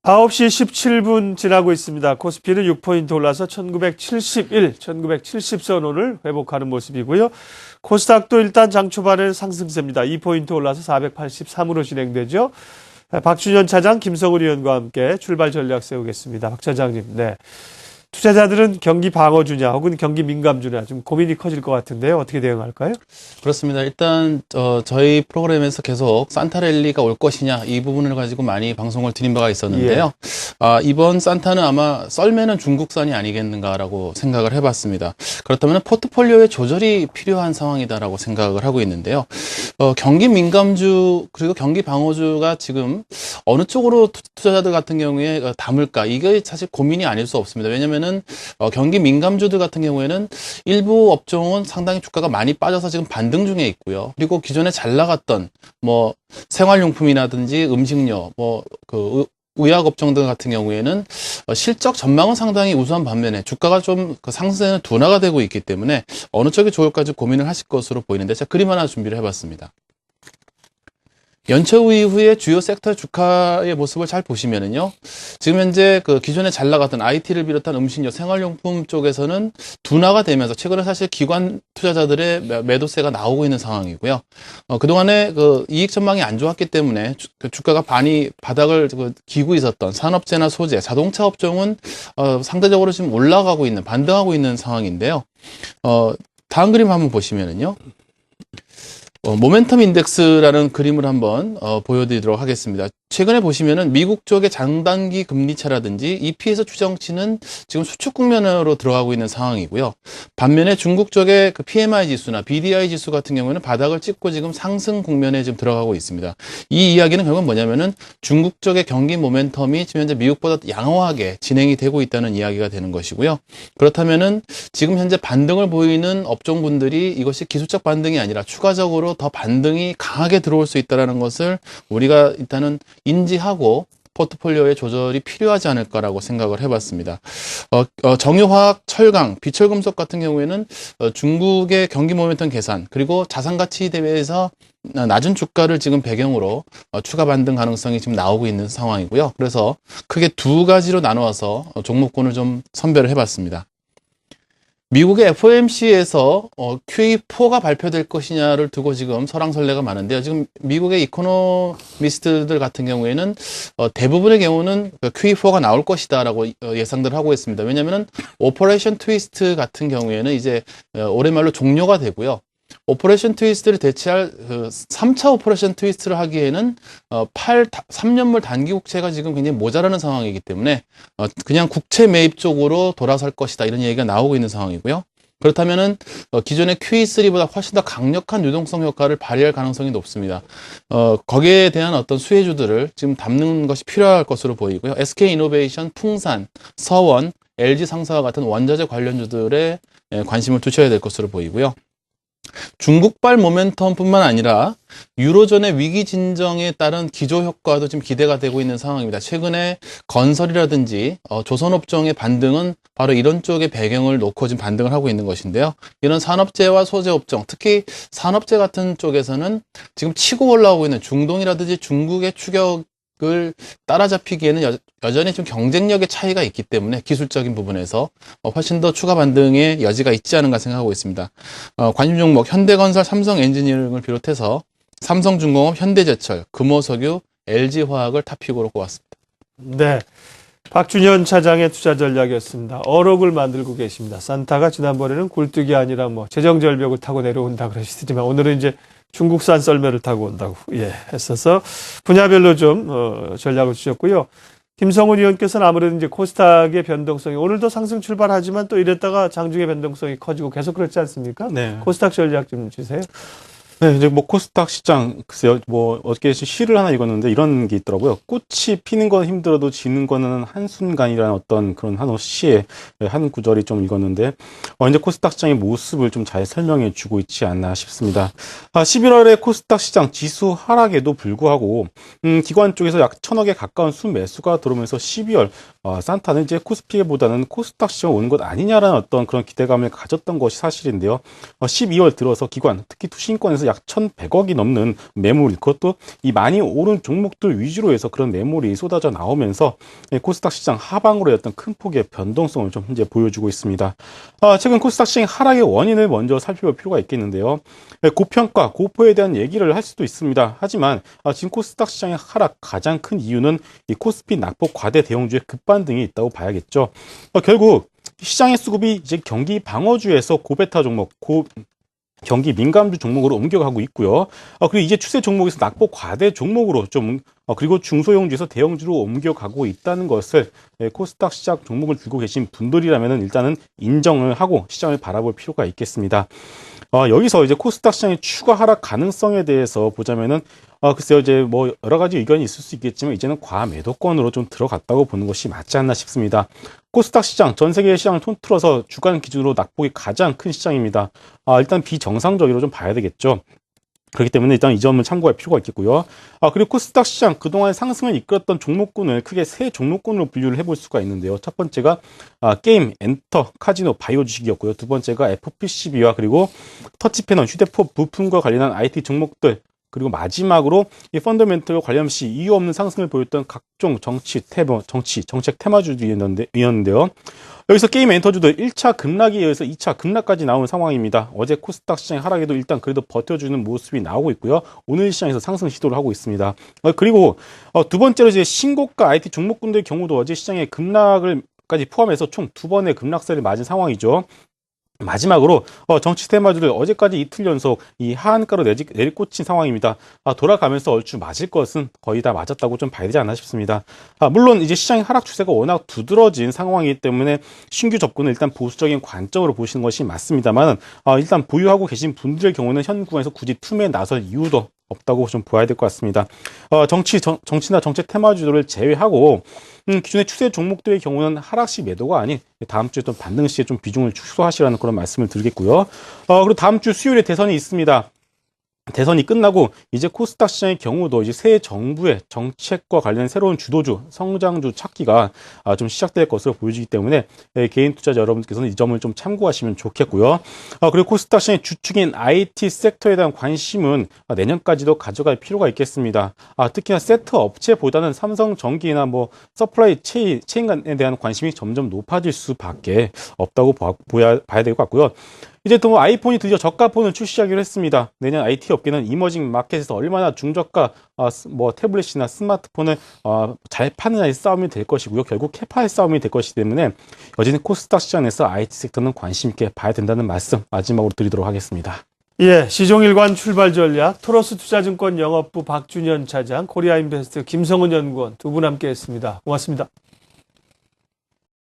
9시 17분 지나고 있습니다. 코스피는 6포인트 올라서 1970선을 회복하는 모습이고요. 코스닥도 일단 장 초반에 상승세입니다. 2포인트 올라서 483으로 진행되죠. 박준현 차장, 김성훈 의원과 함께 출발 전략 세우겠습니다. 박 차장님, 네. 투자자들은 경기 방어주냐 혹은 경기 민감주냐 좀 고민이 커질 것 같은데요. 어떻게 대응할까요? 그렇습니다. 일단 저희 프로그램에서 계속 산타랠리가 올 것이냐 이 부분을 가지고 많이 방송을 드린 바가 있었는데요. 이번 산타는 아마 썰매는 중국산이 아니겠는가라고 생각을 해봤습니다. 그렇다면 포트폴리오의 조절이 필요한 상황이다라고 생각을 하고 있는데요. 경기 민감주 그리고 경기 방어주가 지금 어느 쪽으로 투자자들 같은 경우에 담을까 이게 사실 고민이 아닐 수 없습니다. 왜냐하면 경기 민감주들 같은 경우에는 일부 업종은 상당히 주가가 많이 빠져서 지금 반등 중에 있고요. 그리고 기존에 잘 나갔던 뭐 생활용품이라든지 음식료, 의약 업종 등 같은 경우에는 실적 전망은 상당히 우수한 반면에 주가가 좀 상승세는 둔화가 되고 있기 때문에 어느 쪽이 좋을까 고민을 하실 것으로 보이는데 제가 그림 하나 준비를 해봤습니다. 연초 이후에 주요 섹터 주가의 모습을 잘 보시면은요. 지금 현재 기존에 잘 나갔던 IT를 비롯한 음식료, 생활용품 쪽에서는 둔화가 되면서 최근에 사실 기관 투자자들의 매도세가 나오고 있는 상황이고요. 그동안에 이익 전망이 안 좋았기 때문에 주가가 많이 바닥을 기고 있었던 산업재나 소재, 자동차 업종은 상대적으로 지금 올라가고 있는, 반등하고 있는 상황인데요. 다음 그림 한번 보시면은요. 모멘텀 인덱스라는 그림을 한번 보여드리도록 하겠습니다. 최근에 보시면은 미국 쪽의 장단기 금리차라든지 EPS 추정치는 지금 수축 국면으로 들어가고 있는 상황이고요. 반면에 중국 쪽의 PMI 지수나 BDI 지수 같은 경우에는 바닥을 찍고 지금 상승 국면에 지금 들어가고 있습니다. 이 이야기는 결국은 뭐냐면은 중국 쪽의 경기 모멘텀이 지금 현재 미국보다 양호하게 진행이 되고 있다는 이야기가 되는 것이고요. 그렇다면은 지금 현재 반등을 보이는 업종군들이 이것이 기술적 반등이 아니라 추가적으로 더 반등이 강하게 들어올 수 있다는 것을 우리가 일단은 인지하고 포트폴리오의 조절이 필요하지 않을까라고 생각을 해봤습니다. 정유화학, 철강, 비철금속 같은 경우에는 중국의 경기 모멘텀 계산 그리고 자산가치 대비해서 낮은 주가를 지금 배경으로 추가 반등 가능성이 지금 나오고 있는 상황이고요. 그래서 크게 두 가지로 나누어서 종목군을 좀 선별을 해봤습니다. 미국의 FOMC에서 QE4가 발표될 것이냐를 두고 지금 설왕설래가 많은데요. 지금 미국의 이코노미스트들 같은 경우에는 대부분의 경우는 QE4가 나올 것이다라고 예상들 하고 있습니다. 왜냐하면 오퍼레이션 트위스트 같은 경우에는 이제 올해 말로 종료가 되고요. 오퍼레이션 트위스트를 대체할 3차 오퍼레이션 트위스트를 하기에는 3년물 단기 국채가 지금 굉장히 모자라는 상황이기 때문에 그냥 국채 매입 쪽으로 돌아설 것이다 이런 얘기가 나오고 있는 상황이고요. 그렇다면은 기존의 QE3보다 훨씬 더 강력한 유동성 효과를 발휘할 가능성이 높습니다. 거기에 대한 어떤 수혜주들을 지금 담는 것이 필요할 것으로 보이고요. SK이노베이션, 풍산, 서원, LG상사와 같은 원자재 관련주들에 관심을 두셔야 될 것으로 보이고요. 중국발 모멘텀뿐만 아니라 유로존의 위기 진정에 따른 기조 효과도 지금 기대가 되고 있는 상황입니다. 최근에 건설이라든지 조선업종의 반등은 바로 이런 쪽의 배경을 놓고 지금 반등을 하고 있는 것인데요. 이런 산업재와 소재업종, 특히 산업재 같은 쪽에서는 지금 치고 올라오고 있는 중동이라든지 중국의 추격을 따라잡히기에는 여전히 좀 경쟁력의 차이가 있기 때문에 기술적인 부분에서 훨씬 더 추가 반등의 여지가 있지 않은가 생각하고 있습니다. 관심 종목 현대건설, 삼성엔지니어링을 비롯해서 삼성중공업, 현대제철, 금호석유, LG화학을 탑픽으로 꼽았습니다. 네. 박준현 차장의 투자 전략이었습니다. 어록을 만들고 계십니다. 산타가 지난번에는 굴뚝이 아니라 재정절벽을 타고 내려온다 그러시더니만 오늘은 이제 중국산 썰매를 타고 온다고 했어서 분야별로 좀 전략을 주셨고요. 김성훈 의원께서는 아무래도 이제 코스닥의 변동성이 오늘도 상승 출발하지만 또 이랬다가 장중에 변동성이 커지고 계속 그렇지 않습니까? 네. 코스닥 전략 좀 주세요. 네, 이제 코스닥 시장, 글쎄요, 어저께 시를 하나 읽었는데 이런 게 있더라고요. 꽃이 피는 건 힘들어도 지는 거는 한순간이라는 어떤 그런 한 시의 한 구절이 좀 읽었는데, 이제 코스닥 시장의 모습을 좀 잘 설명해 주고 있지 않나 싶습니다. 11월에 코스닥 시장 지수 하락에도 불구하고, 기관 쪽에서 약 1,000억에 가까운 순매수가 들어오면서 12월, 산타는 이제 코스피보다는 코스닥 시장 오는 것 아니냐라는 어떤 그런 기대감을 가졌던 것이 사실인데요. 12월 들어서 기관, 특히 투신권에서 약 1,100억이 넘는 매물이, 그것도 이 많이 오른 종목들 위주로 해서 그런 매물이 쏟아져 나오면서 코스닥 시장 하방으로의 어떤 큰 폭의 변동성을 좀 현재 보여주고 있습니다. 최근 코스닥 시장 하락의 원인을 먼저 살펴볼 필요가 있겠는데요. 고평가, 고포에 대한 얘기를 할 수도 있습니다. 하지만 지금 코스닥 시장의 하락 가장 큰 이유는 이 코스피 낙폭 과대 대형주의 급반등이 있다고 봐야겠죠. 결국 시장의 수급이 이제 경기 방어주에서 고베타 종목, 경기 민감주 종목으로 옮겨가고 있고요. 그리고 이제 추세 종목에서 낙폭 과대 종목으로 그리고 중소형주에서 대형주로 옮겨가고 있다는 것을 코스닥 시장 종목을 들고 계신 분들이라면 일단은 인정을 하고 시장을 바라볼 필요가 있겠습니다. 여기서 이제 코스닥 시장의 추가 하락 가능성에 대해서 보자면은 글쎄요, 이제 뭐 여러 가지 의견이 있을 수 있겠지만 이제는 과매도권으로 좀 들어갔다고 보는 것이 맞지 않나 싶습니다. 코스닥 시장, 전 세계의 시장을 통틀어서 주간 기준으로 낙폭이 가장 큰 시장입니다. 일단 비정상적으로 좀 봐야 되겠죠. 그렇기 때문에 일단 이 점을 참고할 필요가 있겠고요. 그리고 코스닥 시장 그동안 상승을 이끌었던 종목군을 크게 세 종목군으로 분류를 해볼 수가 있는데요. 첫 번째가 게임, 엔터, 카지노, 바이오 주식이었고요. 두 번째가 FPCB와 그리고 터치패널, 휴대폰 부품과 관련한 IT 종목들, 그리고 마지막으로 이 펀더멘털과 관련 없이 이유 없는 상승을 보였던 각종 정책 테마주들이었는데요. 여기서 게임 엔터주들 1차 급락에 의해서 2차 급락까지 나온 상황입니다. 어제 코스닥 시장의 하락에도 일단 그래도 버텨주는 모습이 나오고 있고요. 오늘 시장에서 상승 시도를 하고 있습니다. 그리고 두 번째로 이제 신고가 IT 종목군들의 경우도 어제 시장의 급락을까지 포함해서 총 2번의 급락세를 맞은 상황이죠. 마지막으로 정치 테마주들 어제까지 이틀 연속 이 하한가로 내리꽂힌 상황입니다. 돌아가면서 얼추 맞을 것은 거의 다 맞았다고 좀 봐야 되지 않나 싶습니다. 물론 이제 시장의 하락 추세가 워낙 두드러진 상황이기 때문에 신규 접근은 일단 보수적인 관점으로 보시는 것이 맞습니다만 일단 보유하고 계신 분들의 경우는 현 구간에서 굳이 투매에 나설 이유도 없다고 좀 보아야 될 것 같습니다. 정치나 정책 테마주들을 제외하고 기존의 추세 종목들의 경우는 하락시 매도가 아닌 다음 주에 좀 반등 시에 좀 비중을 축소하시라는 그런 말씀을 드리겠고요. 그리고 다음 주 수요일에 대선이 있습니다. 대선이 끝나고 이제 코스닥 시장의 경우도 이제 새 정부의 정책과 관련 새로운 주도주, 성장주 찾기가 좀 시작될 것으로 보여지기 때문에 개인 투자자 여러분께서는 이 점을 좀 참고하시면 좋겠고요. 그리고 코스닥 시장의 주축인 IT 섹터에 대한 관심은 내년까지도 가져갈 필요가 있겠습니다. 특히나 세트 업체보다는 삼성전기나 뭐 서플라이 체인에 대한 관심이 점점 높아질 수밖에 없다고 봐야 될 것 같고요. 이제 또 아이폰이 드디어 저가폰을 출시하기로 했습니다. 내년 IT 업계는 이머징 마켓에서 얼마나 중저가 태블릿이나 스마트폰을 잘 파느냐의 싸움이 될 것이고요. 결국 캐파의 싸움이 될 것이기 때문에 여전히 코스닥 시장에서 IT 섹터는 관심 있게 봐야 된다는 말씀 마지막으로 드리도록 하겠습니다. 예, 시종일관 출발 전략, 토러스 투자증권 영업부 박준현 차장, 코리아인베스트 김성은 연구원 두 분 함께했습니다. 고맙습니다.